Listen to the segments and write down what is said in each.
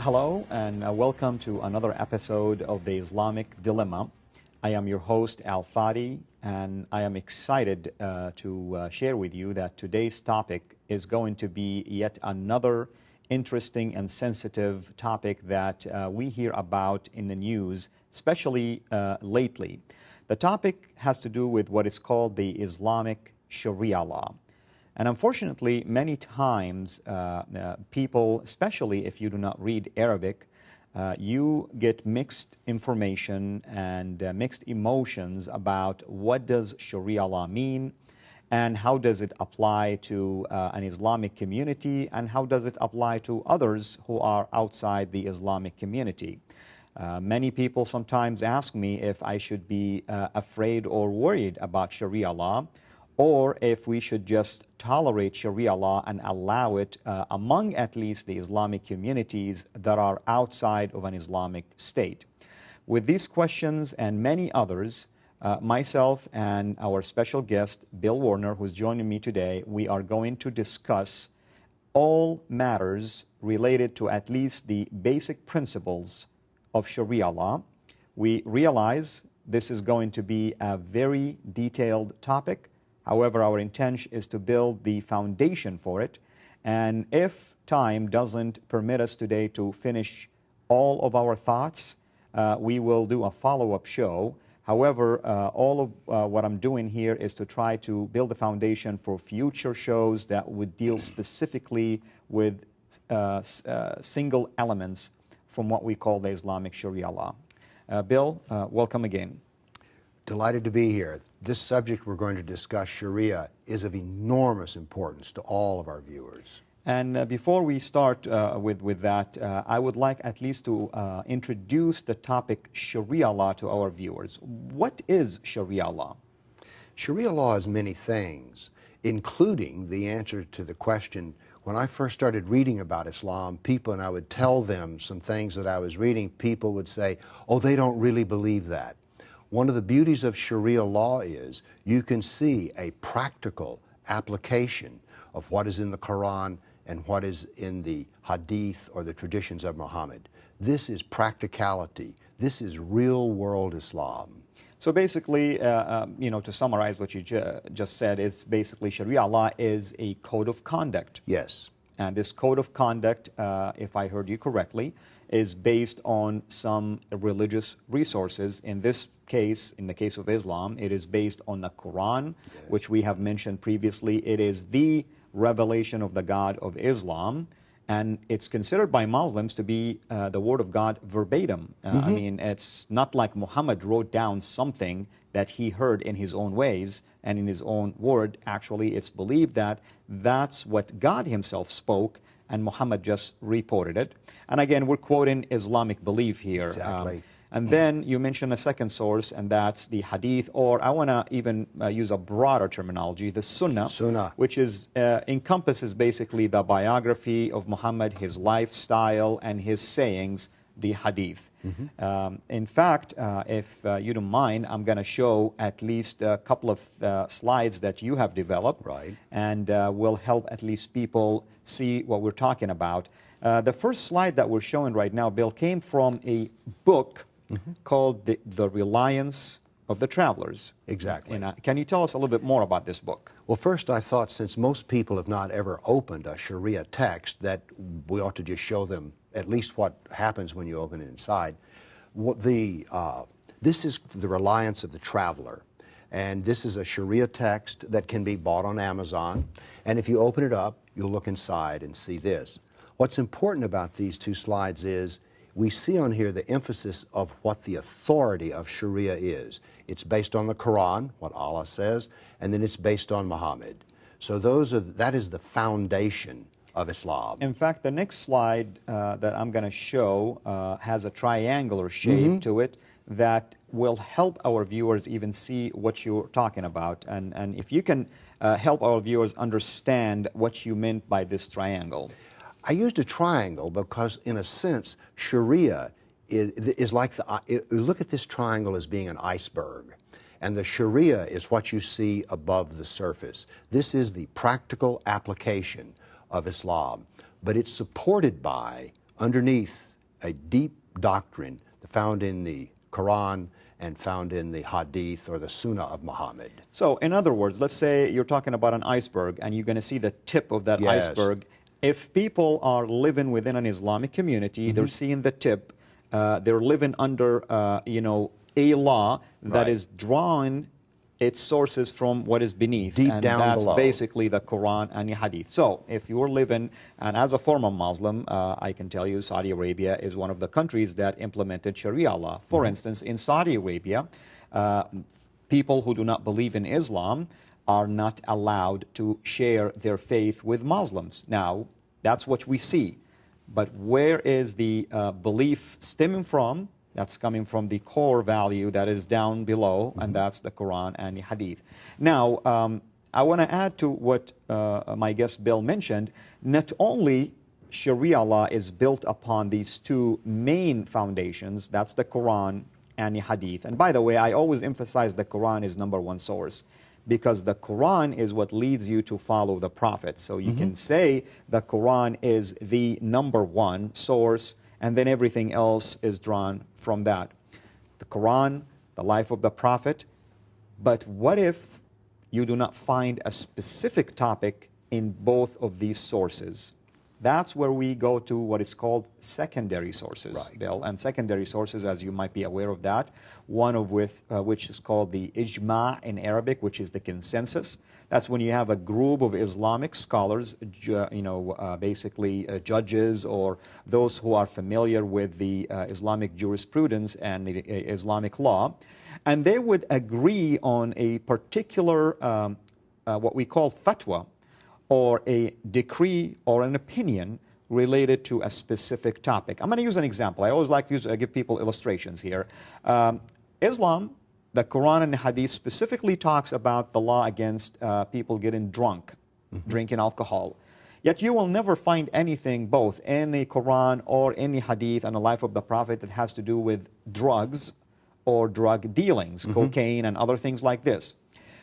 Hello and welcome to another episode of the Islamic Dilemma. I am your host Al Fadi, and I am excited to share with you that today's topic is going to be yet another interesting and sensitive topic that we hear about in the news, especially lately. The topic has to do with what is called the Islamic Sharia law. And unfortunately, many times people, especially if you do not read Arabic, you get mixed information and mixed emotions about what does Sharia law mean and how does it apply to an Islamic community and how does it apply to others who are outside the Islamic community. Many people sometimes ask me if I should be afraid or worried about Sharia law, or if we should just tolerate Sharia law and allow it among at least the Islamic communities that are outside of an Islamic state. With these questions and many others, myself and our special guest, Bill Warner, who's joining me today, we are going to discuss all matters related to at least the basic principles of Sharia law. We realize this is going to be a very detailed topic. However, our intention is to build the foundation for it. And if time doesn't permit us today to finish all of our thoughts, we will do a follow-up show. However, all of what I'm doing here is to try to build the foundation for future shows that would deal specifically with single elements from what we call the Islamic Sharia law. Bill, welcome again. Delighted to be here. This subject we're going to discuss, Sharia, is of enormous importance to all of our viewers. And before we start with that, I would like at least to introduce the topic Sharia law to our viewers. What is Sharia law? Sharia law is many things, including the answer to the question, when I first started reading about Islam, people, and I would tell them some things that I was reading, people would say, oh, they don't really believe that. One of the beauties of Sharia law is you can see a practical application of what is in the Quran and what is in the Hadith or the traditions of Muhammad. This is practicality. This is real-world Islam. So basically, to summarize what you just said, is basically Sharia law is a code of conduct. Yes. And this code of conduct, if I heard you correctly, is based on some religious resources. In this case, in the case of Islam, it is based on the Quran, yes, which we have mentioned previously. It is the revelation of the God of Islam, and it's considered by Muslims to be the word of God verbatim. I mean, it's not like Muhammad wrote down something that he heard in his own ways and in his own word. Actually, it's believed that that's what God himself spoke, and Muhammad just reported it. And again, we're quoting Islamic belief here. Exactly. And then you mentioned a second source, and that's the Hadith, or I want to even use a broader terminology, the Sunnah, which is encompasses basically the biography of Muhammad, his lifestyle, and his sayings, the Hadith. In fact, if you don't mind, I'm going to show at least a couple of slides that you have developed, right, and will help at least people see what we're talking about. The first slide that we're showing right now, Bill, came from a book called the Reliance of the Travelers. Exactly. And, can you tell us a little bit more about this book? Well, first I thought, since most people have not ever opened a Sharia text, that we ought to just show them at least what happens when you open it inside. This is the Reliance of the Traveler, and this is a Sharia text that can be bought on Amazon, and if you open it up, you'll look inside and see this. What's important about these two slides is we see on here the emphasis of what the authority of Sharia is. It's based on the Quran, what Allah says, and then it's based on Muhammad. So that is the foundation of Islam. In fact, the next slide that I'm going to show has a triangular shape to it that will help our viewers even see what you're talking about. And if you can help our viewers understand what you meant by this triangle. I used a triangle because, in a sense, Sharia is like look at this triangle as being an iceberg. And the Sharia is what you see above the surface. This is the practical application of Islam. But it's supported by, underneath, a deep doctrine found in the Quran and found in the Hadith or the Sunnah of Muhammad. So, in other words, let's say you're talking about an iceberg and you're going to see the tip of that Yes. iceberg. If people are living within an Islamic community, they're seeing the tip, they're living under, a law that Right. is drawing its sources from what is beneath. Deep and down that's below. basically the Quran and the Hadith. So, if you're living, and as a former Muslim, I can tell you Saudi Arabia is one of the countries that implemented Sharia law. For instance, in Saudi Arabia, people who do not believe in Islam are not allowed to share their faith with Muslims. Now, that's what we see. But where is the belief stemming from? That's coming from the core value that is down below, and that's the Quran and the Hadith. Now, I want to add to what my guest Bill mentioned. Not only Sharia law is built upon these two main foundations, that's the Quran and the Hadith. And by the way, I always emphasize the Quran is number one source, because the Quran is what leads you to follow the Prophet. So you can say the Quran is the number one source, and then everything else is drawn from that. The Quran, the life of the Prophet. But what if you do not find a specific topic in both of these sources? That's where we go to what is called secondary sources, Right. Bill. And secondary sources, as you might be aware of that, one of which is called the ijma in Arabic, which is the consensus. That's when you have a group of Islamic scholars, basically judges or those who are familiar with the Islamic jurisprudence and the Islamic law, and they would agree on a particular, what we call fatwa, or a decree or an opinion related to a specific topic. I'm going to use an example. I always like to give people illustrations here. Islam, the Quran and the Hadith specifically talks about the law against people getting drunk, drinking alcohol. Yet you will never find anything both in the Quran or in the Hadith and the life of the Prophet that has to do with drugs or drug dealings, cocaine and other things like this.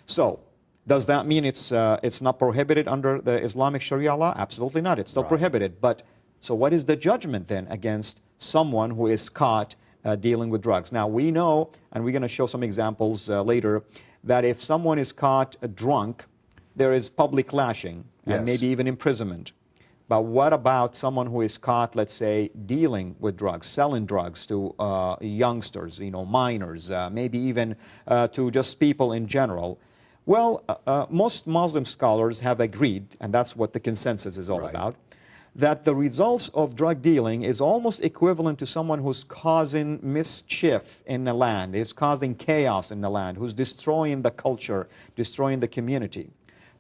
So, does that mean it's not prohibited under the Islamic Sharia law? Absolutely not. It's still Right. prohibited. But so what is the judgment then against someone who is caught dealing with drugs? Now, we know, and we're going to show some examples later, that if someone is caught drunk, there is public lashing and Yes. maybe even imprisonment. But what about someone who is caught, let's say, dealing with drugs, selling drugs to youngsters, minors, maybe even to just people in general? Well, most Muslim scholars have agreed, and that's what the consensus is all Right. about, that the results of drug dealing is almost equivalent to someone who's causing mischief in the land, is causing chaos in the land, who's destroying the culture, destroying the community.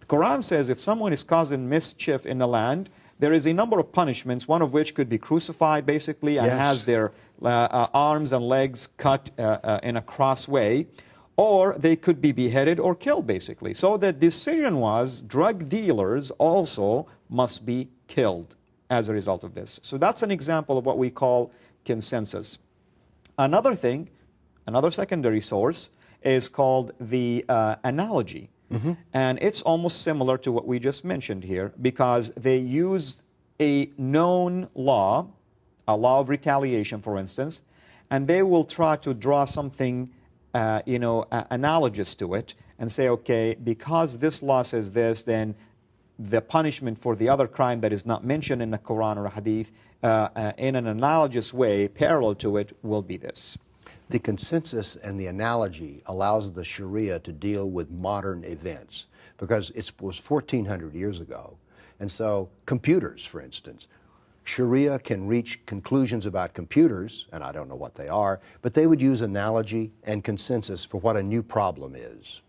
The Quran says if someone is causing mischief in the land, there is a number of punishments, one of which could be crucified, basically, and Yes. has their arms and legs cut in a cross way, or they could be beheaded or killed, basically. So the decision was drug dealers also must be killed as a result of this. So that's an example of what we call consensus. Another thing, another secondary source, is called the analogy. And it's almost similar to what we just mentioned here, because they use a known law, a law of retaliation, for instance, and they will try to draw something analogous to it and say, okay, because this law says this, then the punishment for the other crime that is not mentioned in the Quran or Hadith in an analogous way, parallel to it, will be this. The consensus and the analogy allows the Sharia to deal with modern events because it was 1,400 years ago. And so computers, for instance, Sharia can reach conclusions about computers, and I don't know what they are, but they would use analogy and consensus for what a new problem is.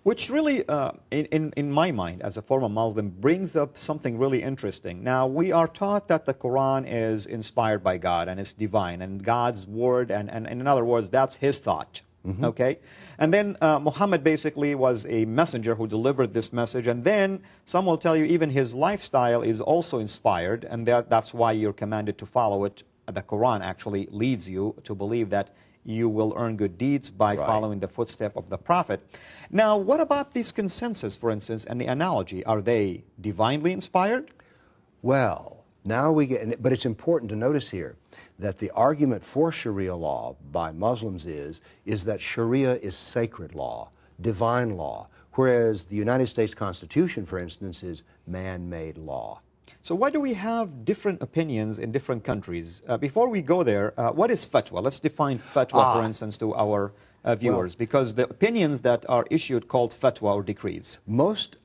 Which really, in my mind, as a former Muslim, brings up something really interesting. Now, we are taught that the Quran is inspired by God and it's divine, and God's word, and in other words, that's his thought. Okay? And then Muhammad basically was a messenger who delivered this message, and then some will tell you even his lifestyle is also inspired, and that's why you're commanded to follow it. The Quran actually leads you to believe that you will earn good deeds by Right. following the footstep of the Prophet. Now, what about these consensus, for instance, and the analogy? Are they divinely inspired? Well, now we get, but it's important to notice here that the argument for Sharia law by Muslims is that Sharia is sacred law, divine law, whereas the United States Constitution, for instance, is man-made law. So why do we have different opinions in different countries? Before we go there, what is fatwa? Let's define fatwa, for instance, to our viewers, because the opinions that are issued called fatwa or decrees. Most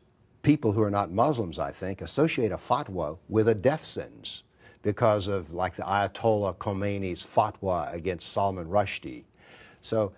people who are not Muslims, I think, associate a fatwa with a death sentence because of, like, the Ayatollah Khomeini's fatwa against Salman Rushdie. So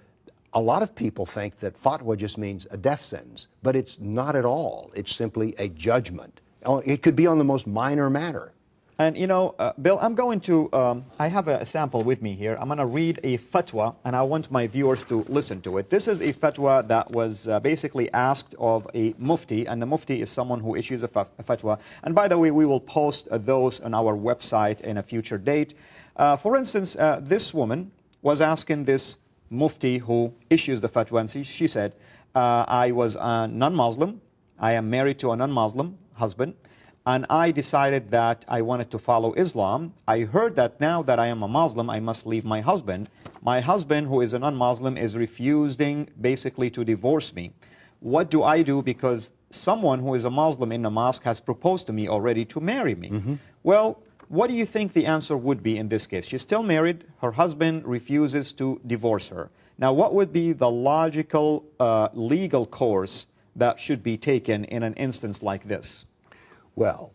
a lot of people think that fatwa just means a death sentence, but it's not at all. It's simply a judgment. It could be on the most minor matter. And you know, Bill, I'm going to, I have a sample with me here. I'm going to read a fatwa, and I want my viewers to listen to it. This is a fatwa that was basically asked of a mufti, and the mufti is someone who issues a fatwa. And by the way, we will post those on our website in a future date. For instance, this woman was asking this mufti who issues the fatwa, and she said, I was a non-Muslim. I am married to a non-Muslim husband, and I decided that I wanted to follow Islam. I heard that now that I am a Muslim, I must leave my husband. My husband, who is a non-Muslim, is refusing basically to divorce me. What do I do? Because someone who is a Muslim in the mosque has proposed to me already to marry me. Well, what do you think the answer would be in this case? She's still married. Her husband refuses to divorce her. Now, what would be the logical legal course that should be taken in an instance like this? Well,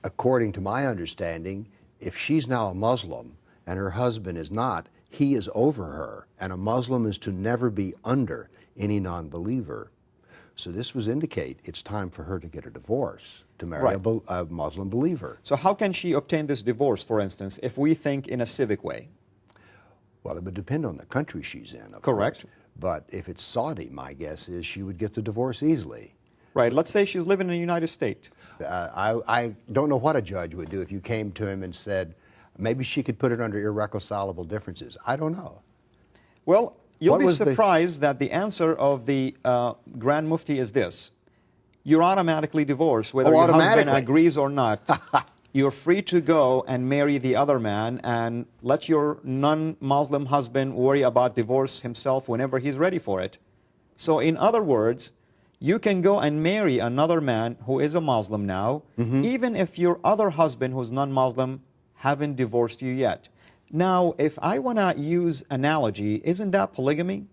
according to my understanding, if she's now a Muslim and her husband is not, he is over her, and a Muslim is to never be under any non-believer. So this would indicate it's time for her to get a divorce, to marry a Muslim believer. So how can she obtain this divorce, for instance, if we think in a civic way? Well, it would depend on the country she's in, of Correct. course. But if it's Saudi, my guess is she would get the divorce easily. Right. Let's say she's living in the United States. I don't know what a judge would do if you came to him and said, maybe she could put it under irreconcilable differences. I don't know. Well, you'll be surprised that the answer of the Grand Mufti is this. You're automatically divorced, whether your husband agrees or not. You're free to go and marry the other man and let your non-Muslim husband worry about divorce himself whenever he's ready for it. So in other words, you can go and marry another man who is a Muslim now, even if your other husband who's non-Muslim haven't divorced you yet. Now, if I want to use analogy, isn't that polygamy?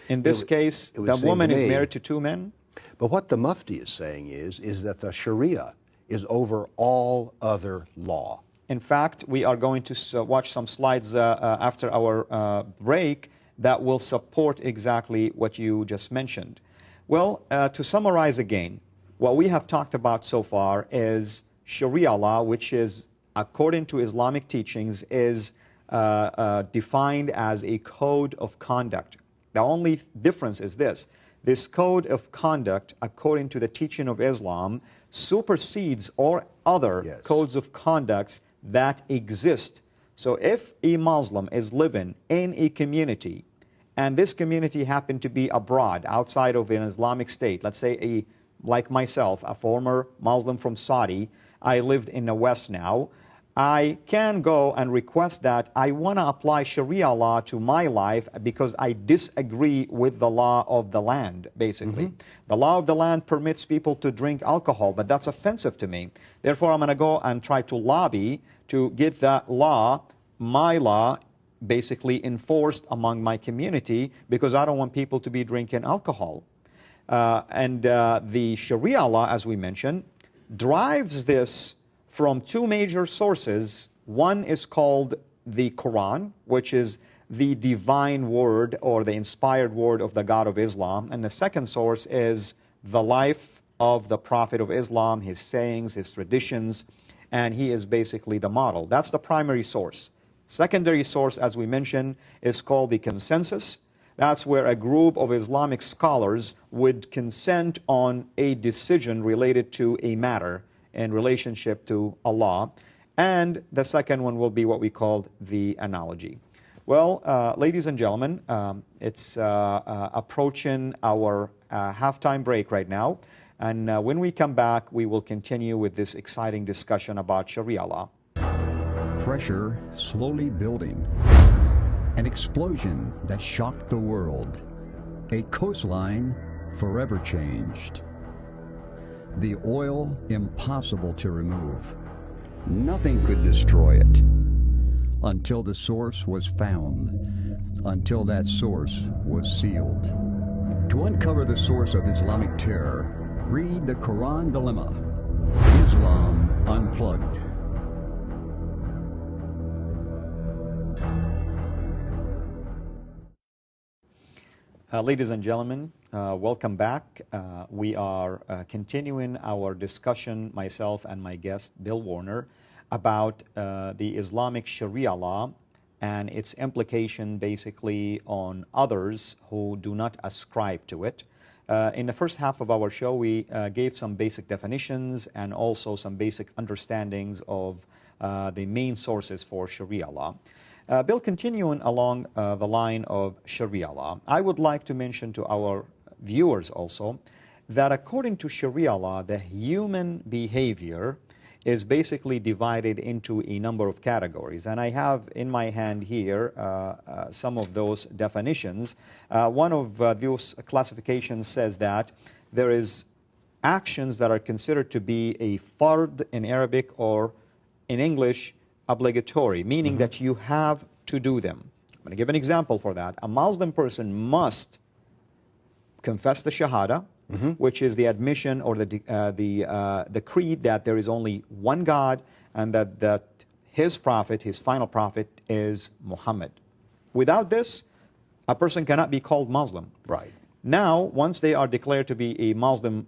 In this case, the woman is married to two men? But what the Mufti is saying is that the Sharia is over all other law. In fact, we are going to watch some slides after our break that will support exactly what you just mentioned. Well, to summarize again, what we have talked about so far is Sharia law, which is, according to Islamic teachings, is defined as a code of conduct. The only difference is this. This code of conduct, according to the teaching of Islam, supersedes all other codes of conducts that exist. So if a Muslim is living in a community, and this community happened to be abroad, outside of an Islamic state, let's say like myself, a former Muslim from Saudi, I lived in the West now, I can go and request that I want to apply Sharia law to my life because I disagree with the law of the land, basically. The law of the land permits people to drink alcohol, but that's offensive to me. Therefore, I'm going to go and try to lobby to get that law, my law, basically enforced among my community because I don't want people to be drinking alcohol. The Sharia law, as we mentioned, drives this from two major sources. One is called the Quran, which is the divine word or the inspired word of the God of Islam. And the second source is the life of the Prophet of Islam, his sayings, his traditions, and he is basically the model. That's the primary source. Secondary source, as we mentioned, is called the consensus. That's where a group of Islamic scholars would consent on a decision related to a matter in relationship to Allah. And the second one will be what we called the analogy. Well, ladies and gentlemen, it's approaching our halftime break right now. And when we come back, we will continue with this exciting discussion about Sharia law. pressure slowly building. An explosion that shocked the world. A coastline forever changed. The oil impossible to remove. Nothing could destroy it until the source was found, until that source was sealed. To uncover the source of Islamic terror, read the Quran Dilemma, Islam Unplugged. Ladies and gentlemen, welcome back. We are continuing our discussion, myself and my guest, Bill Warner, about the Islamic Sharia law and its implication basically on others who do not ascribe to it. In the first half of our show, we gave some basic definitions and also some basic understandings of the main sources for Sharia law. Bill, continuing along the line of Sharia law, I would like to mention to our viewers also that according to Sharia law, the human behavior is basically divided into a number of categories. And I have in my hand here some of those definitions. One of those classifications says that there is actions that are considered to be a fard in Arabic, or in English, obligatory, meaning that you have to do them. I'm going to give an example for that. A Muslim person must confess the Shahada, which is the admission or the creed that there is only one God and that his prophet, his final prophet, is Muhammad. Without this, a person cannot be called Muslim. Right. Now, once they are declared to be a Muslim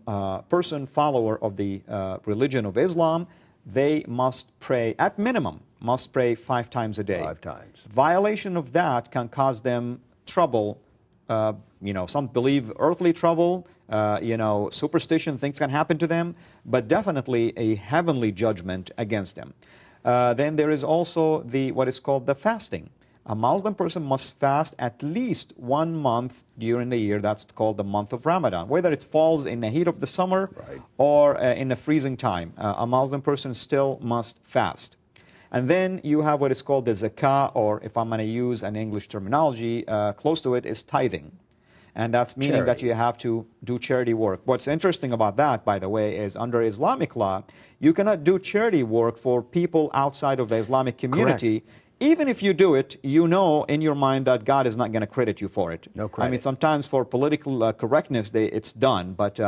person, follower of the religion of Islam, they must pray, at minimum, must pray 5 times a day. 5 times. Violation of that can cause them trouble. Some believe earthly trouble, superstition, things can happen to them, but definitely a heavenly judgment against them. Then there is also what is called the fasting. A Muslim person must fast at least 1 month during the year. That's called the month of Ramadan. Whether it falls in the heat of the summer or in the freezing time, a Muslim person still must fast. And then you have what is called the zakah, or if I'm going to use an English terminology, close to it is tithing. And that's meaning that you have to do charity work. What's interesting about that, by the way, is under Islamic law, you cannot do charity work for people outside of the Islamic community. Correct. Even if you do it, you know in your mind that God is not going to credit you for it. No credit. I mean, sometimes for political correctness, it's done. But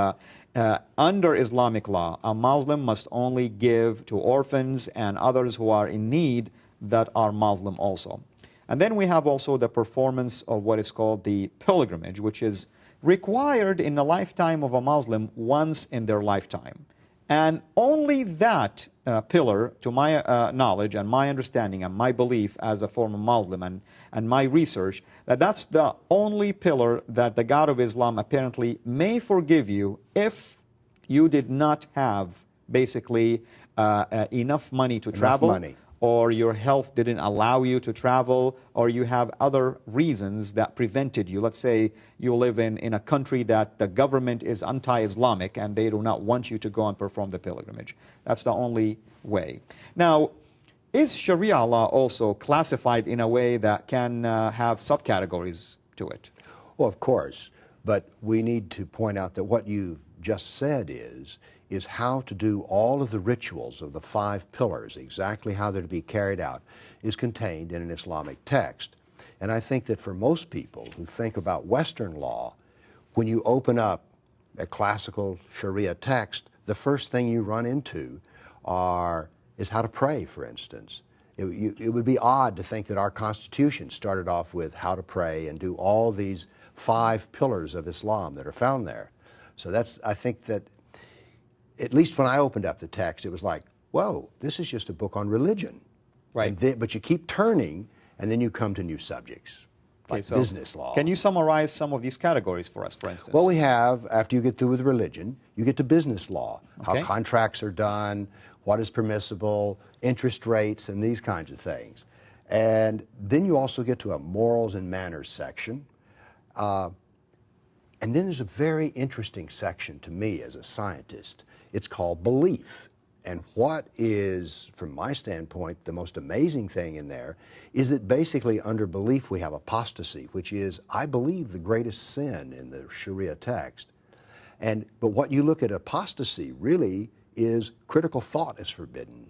under Islamic law, a Muslim must only give to orphans and others who are in need that are Muslim also. And then we have also the performance of what is called the pilgrimage, which is required in the lifetime of a Muslim once in their lifetime. And only that pillar, to my knowledge and my understanding and my belief as a former Muslim and my research, that's the only pillar that the God of Islam apparently may forgive you if you did not have basically enough money to travel, or your health didn't allow you to travel, or you have other reasons that prevented you. Let's say you live in a country that the government is anti-Islamic and they do not want you to go and perform the pilgrimage. That's the only way. Now, is Sharia law also classified in a way that can have subcategories to it? Well, of course, but we need to point out that what you just said is how to do all of the rituals of the 5 pillars, exactly how they're to be carried out, is contained in an Islamic text. And I think that for most people who think about Western law, when you open up a classical Sharia text, the first thing you run into is how to pray, for instance. It would be odd to think that our Constitution started off with how to pray and do all these 5 pillars of Islam that are found there. So I think that, at least when I opened up the text, it was like, whoa, this is just a book on religion. Right. But you keep turning, and then you come to new subjects, like so business law. Can you summarize some of these categories for us, for instance? Well, we have, after you get through with religion, you get to business law, how contracts are done, what is permissible, interest rates, and these kinds of things. And then you also get to a morals and manners section. And then there's a very interesting section to me as a scientist. It's called belief. And what is, from my standpoint, the most amazing thing in there is that basically under belief we have apostasy, which is, I believe, the greatest sin in the Sharia text. But what you look at apostasy really is critical thought is forbidden.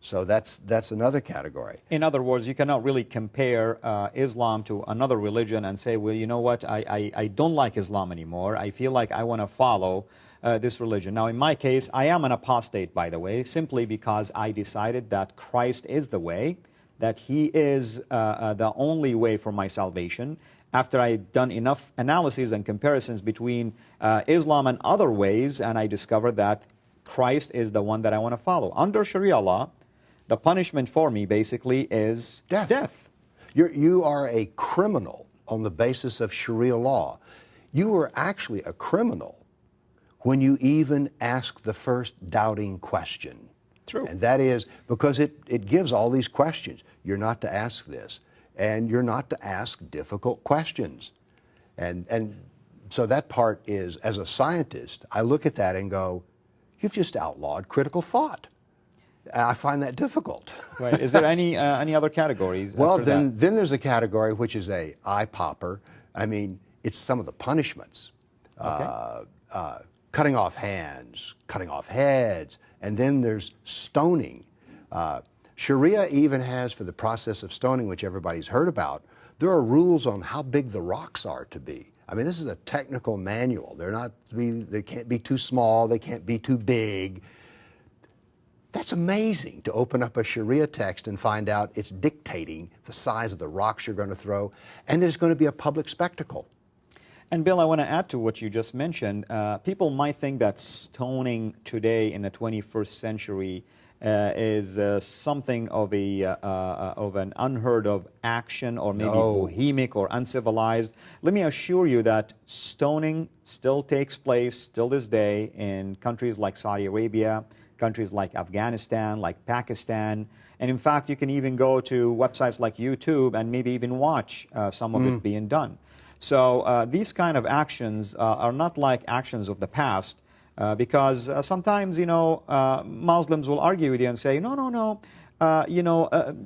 So that's another category. In other words, you cannot really compare Islam to another religion and say, well, you know what, I don't like Islam anymore. I feel like I want to follow this religion. Now, in my case, I am an apostate, by the way, simply because I decided that Christ is the way, that He is the only way for my salvation. After I've done enough analyses and comparisons between Islam and other ways, and I discovered that Christ is the one that I want to follow. Under Sharia law, the punishment for me basically is death. You are a criminal on the basis of Sharia law. You are actually a criminal when you even ask the first doubting question. True. And that is because it gives all these questions. You're not to ask this, and you're not to ask difficult questions. And so that part is, as a scientist, I look at that and go, you've just outlawed critical thought. I find that difficult. Right. Is there any other categories? Well, then there's a category which is a eye popper. I mean, it's some of the punishments. Okay. Cutting off hands, cutting off heads, and then there's stoning. Sharia even has, for the process of stoning, which everybody's heard about, there are rules on how big the rocks are to be. I mean, this is a technical manual. They can't be too small, they can't be too big. That's amazing to open up a Sharia text and find out it's dictating the size of the rocks you're going to throw, and there's going to be a public spectacle. And Bill, I want to add to what you just mentioned. People might think that stoning today in the 21st century is something of an unheard of action, or maybe bohemic or uncivilized. Let me assure you that stoning still takes place till this day in countries like Saudi Arabia, countries like Afghanistan, like Pakistan. And in fact, you can even go to websites like YouTube and maybe even watch some of it being done. So these kind of actions are not like actions of the past, because sometimes, Muslims will argue with you and say, no,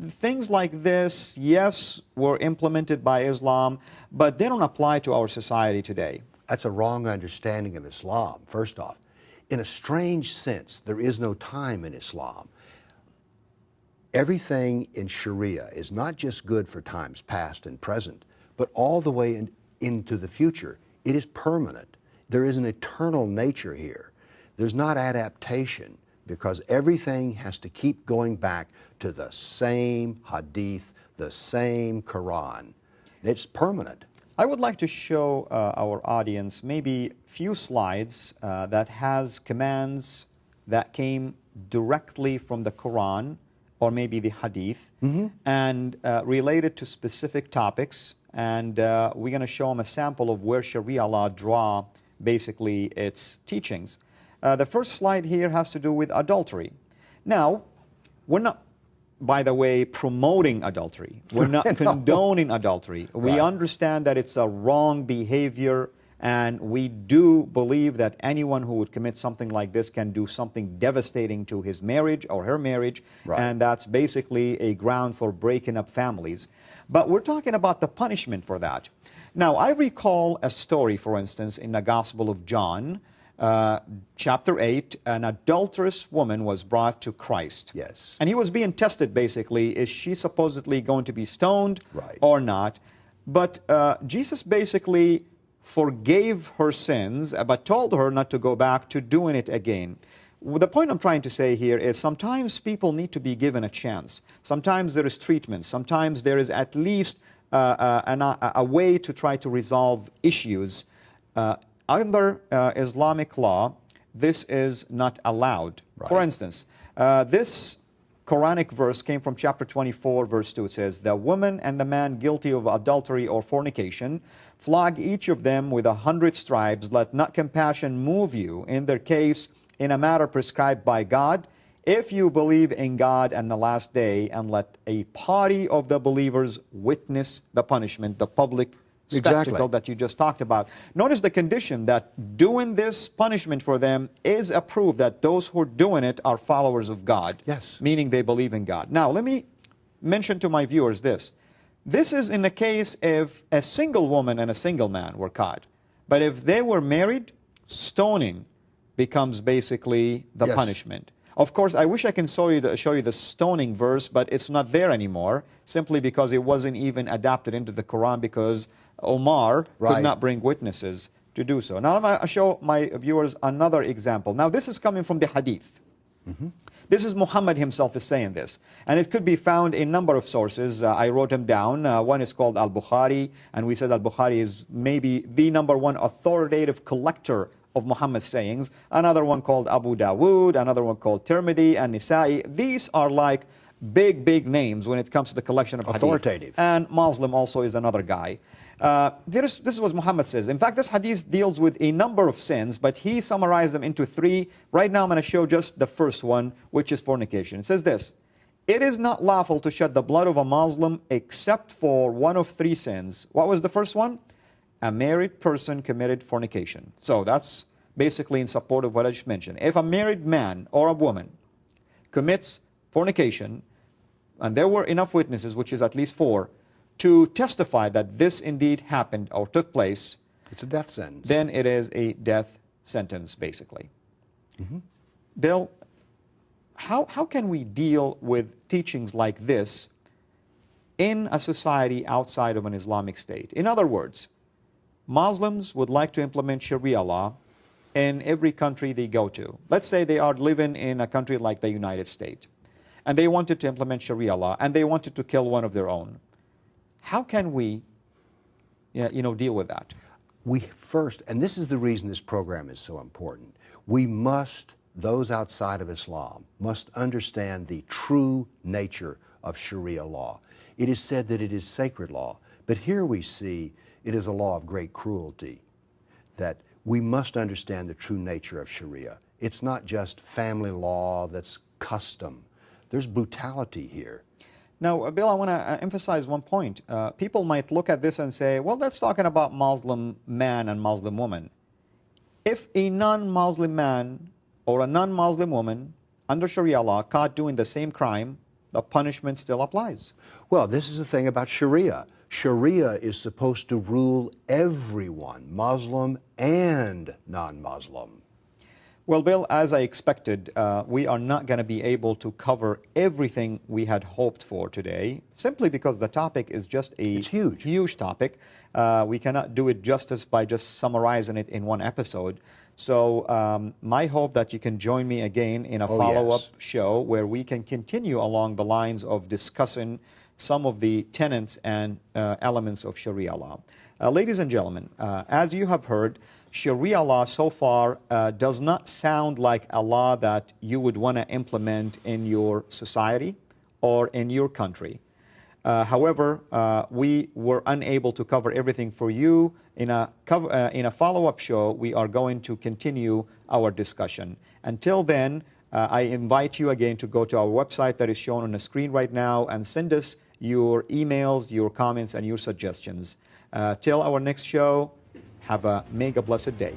things like this, yes, were implemented by Islam, but they don't apply to our society today. That's a wrong understanding of Islam, first off. In a strange sense, there is no time in Islam. Everything in Sharia is not just good for times past and present, but all the way into the future. It is permanent. There is an eternal nature here. There's not adaptation, because everything has to keep going back to the same hadith, the same Quran. It's permanent. I would like to show our audience maybe few slides that has commands that came directly from the Quran or maybe the Hadith, and related to specific topics. And we're going to show them a sample of where Sharia law draw basically its teachings. The first slide here has to do with adultery. Now, we're not, by the way, promoting adultery. We're not condoning adultery. We understand that it's a wrong behavior, and we do believe that anyone who would commit something like this can do something devastating to his marriage or her marriage, and that's basically a ground for breaking up families. But we're talking about the punishment for that. Now, I recall a story, for instance, in the Gospel of John, chapter 8, an adulterous woman was brought to Christ. Yes. And he was being tested, basically. Is she supposedly going to be stoned or not? But Jesus basically forgave her sins, but told her not to go back to doing it again. The point I'm trying to say here is sometimes people need to be given a chance. Sometimes there is treatment. Sometimes there is at least a way to try to resolve issues. Under Islamic law, this is not allowed. For instance, this Quranic verse came from chapter 24, verse 2. It says, "The woman and the man guilty of adultery or fornication, flog each of them with 100 stripes. Let not compassion move you in their case in a matter prescribed by God, if you believe in God and the last day, and let a party of the believers witness the punishment," the public spectacle that you just talked about. Notice the condition that doing this punishment for them is a proof that those who are doing it are followers of God. Yes. Meaning they believe in God. Now, let me mention to my viewers this. This is in the case if a single woman and a single man were caught. But if they were married, stoning becomes basically the punishment. Of course, I wish I can show you the stoning verse, but it's not there anymore, simply because it wasn't even adapted into the Quran because Omar could not bring witnesses to do so. Now, I'm going to show my viewers another example. Now, this is coming from the Hadith. This is Muhammad himself is saying this. And it could be found in a number of sources. I wrote them down. One is called Al-Bukhari, and we said Al-Bukhari is maybe the #1 authoritative collector of Muhammad's sayings. Another one called Abu Dawood, another one called Tirmidhi and Nisa'i. These are like big names when it comes to the collection of hadith. Authoritative. And Muslim also is another guy. This is what Muhammad says. In fact, this hadith deals with a number of sins, but he summarized them into 3. Right now I'm going to show just the first one, which is fornication. It says this: it is not lawful to shed the blood of a Muslim except for one of 3 sins. What was the first one? A married person committed fornication. So that's basically in support of what I just mentioned. If a married man or a woman commits fornication, and there were enough witnesses, which is at least 4, to testify that this indeed happened or took place, it's a death sentence. Then it is a death sentence, basically. Bill, how can we deal with teachings like this in a society outside of an Islamic state? In other words, Muslims would like to implement Sharia law in every country they go to. Let's say they are living in a country like the United States, and they wanted to implement Sharia law, and they wanted to kill one of their own. How can we, deal with that? We first, and this is the reason this program is so important, we must, those outside of Islam, must understand the true nature of Sharia law. It is said that it is sacred law, but here we see it is a law of great cruelty, that we must understand the true nature of Sharia. It's not just family law that's custom. There's brutality here. Now, Bill, I want to emphasize one point. People might look at this and say, well, that's talking about Muslim man and Muslim woman. If a non-Muslim man or a non-Muslim woman under Sharia law caught doing the same crime, the punishment still applies. Well, this is the thing about Sharia. Sharia is supposed to rule everyone, Muslim and non-Muslim. Well, Bill, as I expected, we are not going to be able to cover everything we had hoped for today, simply because the topic is just a huge topic. We cannot do it justice by just summarizing it in one episode. So my hope that you can join me again in a follow-up show where we can continue along the lines of discussing some of the tenets and elements of Sharia law. Ladies and gentlemen, as you have heard, Sharia law so far does not sound like a law that you would want to implement in your society or in your country. However, we were unable to cover everything for you. In a follow-up show, we are going to continue our discussion. Until then, I invite you again to go to our website that is shown on the screen right now and send us your emails, your comments, and your suggestions. Till our next show, have a mega blessed day.